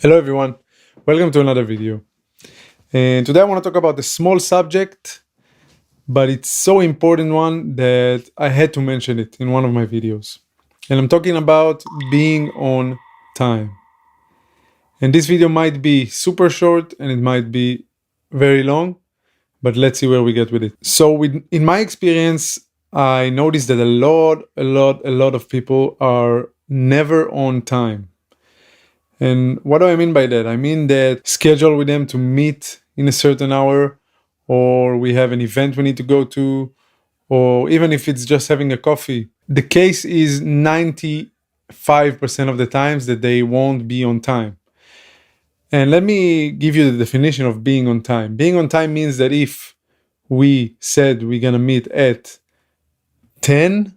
Hello everyone, welcome to another video. And today I want to talk about a small subject, but it's so important one that I had to mention it in one of my videos. And I'm talking about being on time. And this video might be super short and it might be very long, but let's see where we get with it. So in my experience, I noticed that a lot of people are never on time. And what do I mean by that? I mean that schedule with them to meet in a certain hour, or we have an event we need to go to, or even if it's just having a coffee. The case is 95% of the times that they won't be on time. And let me give you the definition of being on time. Being on time means that if we said we're going to meet at 10,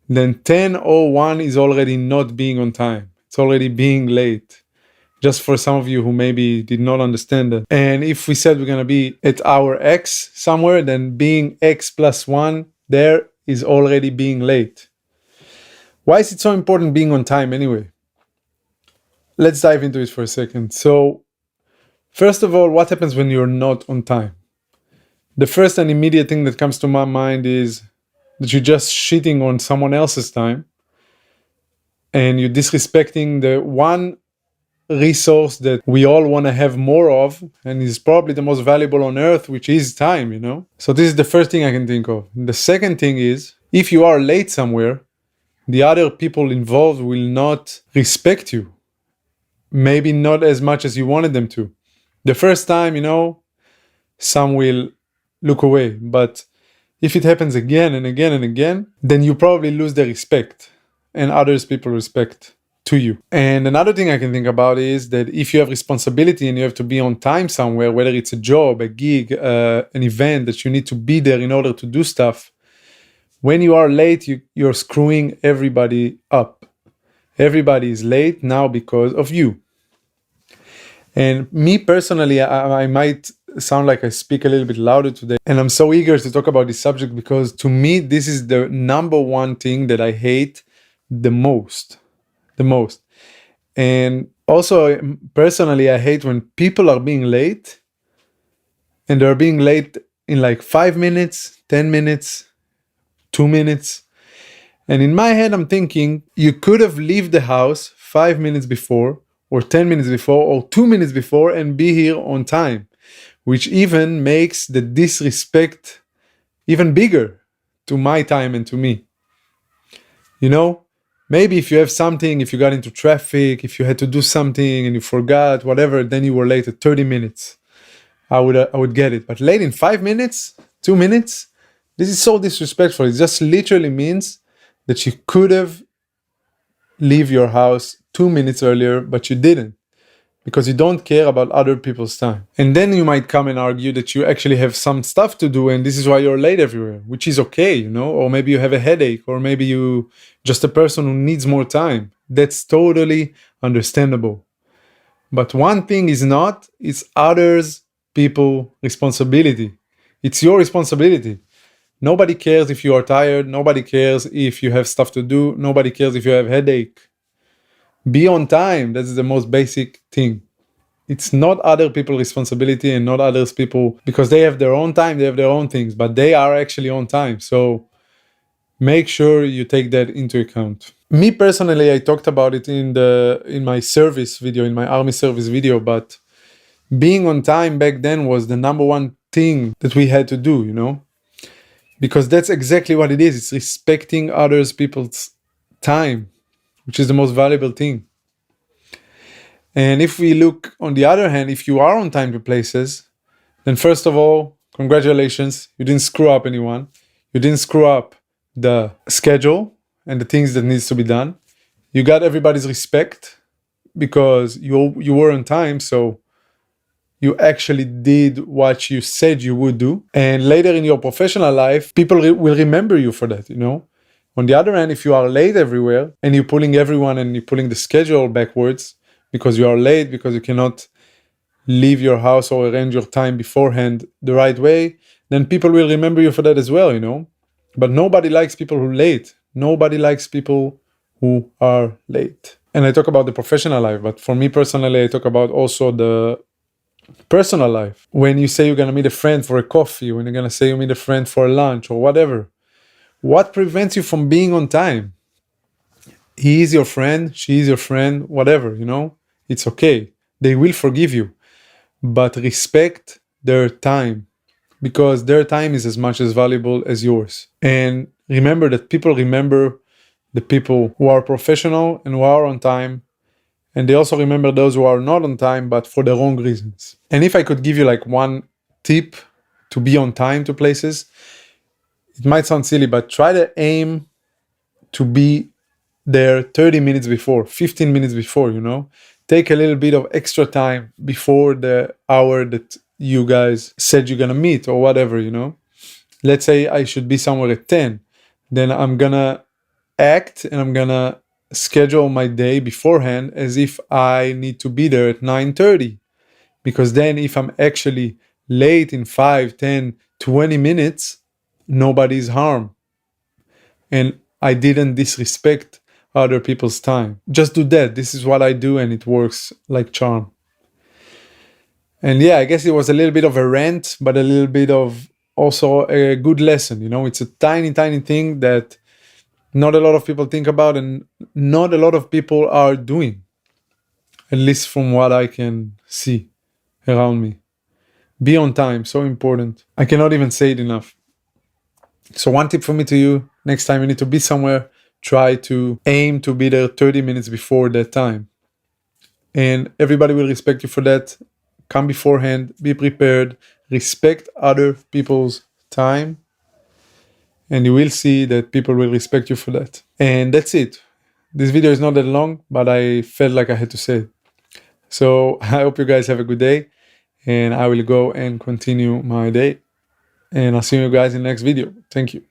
then 10:01 is already not being on time. It's already being late. Just for some of you who maybe did not understand that. And if we said we're going to be at hour X somewhere, then being X plus 1 there is already being late. Why is it so important being on time anyway? Let's dive into it for a second. So, first of all, what happens when you're not on time? The first and immediate thing that comes to my mind is that you're just shitting on someone else's time and you're disrespecting the one resource that we all want to have more of and is probably the most valuable on earth, which is time, you know? So this is the first thing I can think of. The second thing is, if you are late somewhere, the other people involved will not respect you. Maybe not as much as you wanted them to. The first time, you know, some will look away. But if it happens again and again and again, then you probably lose their respect and others people respect to you. And another thing I can think about is that if you have responsibility and you have to be on time somewhere, whether it's a job, a gig, an event that you need to be there in order to do stuff, when you are late, you're screwing everybody up. Everybody is late now because of you. And me personally, I might sound like I speak a little bit louder today. And I'm so eager to talk about this subject because to me, this is the number one thing that I hate the most. And also, personally, I hate when people are being late and they're being late in like 5 minutes, 10 minutes, 2 minutes. And in my head, I'm thinking you could have left the house 5 minutes before or 10 minutes before or 2 minutes before and be here on time, which even makes the disrespect even bigger to my time and to me. You know? Maybe if you have something, if you got into traffic, if you had to do something and you forgot, whatever, then you were late at 30 minutes. I would get it. But late in 5 minutes, 2 minutes, this is so disrespectful. It just literally means that you could have leave your house 2 minutes earlier, but you didn't. Because you don't care about other people's time. And then you might come and argue that you actually have some stuff to do and this is why you're late everywhere, which is okay, you know, or maybe you have a headache, or maybe you just a person who needs more time. That's totally understandable. But one thing is not, it's others people responsibility. It's your responsibility. Nobody cares if you are tired, nobody cares if you have stuff to do, nobody cares if you have headache. Be on time. That's the most basic thing. It's not other people's responsibility and not others people, because they have their own time, they have their own things, but they are actually on time. So make sure you take that into account. Me personally, I talked about it in my service video, in my army service video, but being on time back then was the number one thing that we had to do, you know? Because that's exactly what it is. It's respecting others people's time, which is the most valuable thing. And if we look on the other hand, if you are on time to places, then first of all, congratulations, you didn't screw up anyone. You didn't screw up the schedule and the things that needs to be done. You got everybody's respect because you were on time, so you actually did what you said you would do. And later in your professional life, people will remember you for that, you know? On the other hand, if you are late everywhere and you're pulling everyone and you're pulling the schedule backwards because you are late, because you cannot leave your house or arrange your time beforehand the right way, then people will remember you for that as well, you know? But nobody likes people who are late. Nobody likes people who are late. And I talk about the professional life, but for me personally, I talk about also the personal life. When you say you're going to meet a friend for a coffee, when you're going to say you meet a friend for lunch or whatever, what prevents you from being on time? He is your friend, she is your friend, whatever, it's okay. They will forgive you, but respect their time, because their time is as much as valuable as yours. And remember that people remember the people who are professional and who are on time. And they also remember those who are not on time, but for the wrong reasons. And if I could give you like one tip to be on time to places, it might sound silly, but try to aim to be there 30 minutes before, 15 minutes before, Take a little bit of extra time before the hour that you guys said you're gonna meet or whatever, Let's say I should be somewhere at 10. Then I'm gonna act and I'm gonna schedule my day beforehand as if I need to be there at 9:30. Because then if I'm actually late in 5, 10, 20 minutes, nobody's harmed. And I didn't disrespect other people's time. Just do that. This is what I do, and it works like charm. And yeah, I guess it was a little bit of a rant, but a little bit of also a good lesson. It's a tiny, tiny thing that not a lot of people think about and not a lot of people are doing, at least from what I can see around me. Be on time, so important. I cannot even say it enough. So one tip from me to you, next time you need to be somewhere, try to aim to be there 30 minutes before that time. And everybody will respect you for that. Come beforehand, be prepared, respect other people's time, and you will see that people will respect you for that. And that's it. This video is not that long, but I felt like I had to say it. So I hope you guys have a good day, and I will go and continue my day. And I'll see you guys in the next video. Thank you.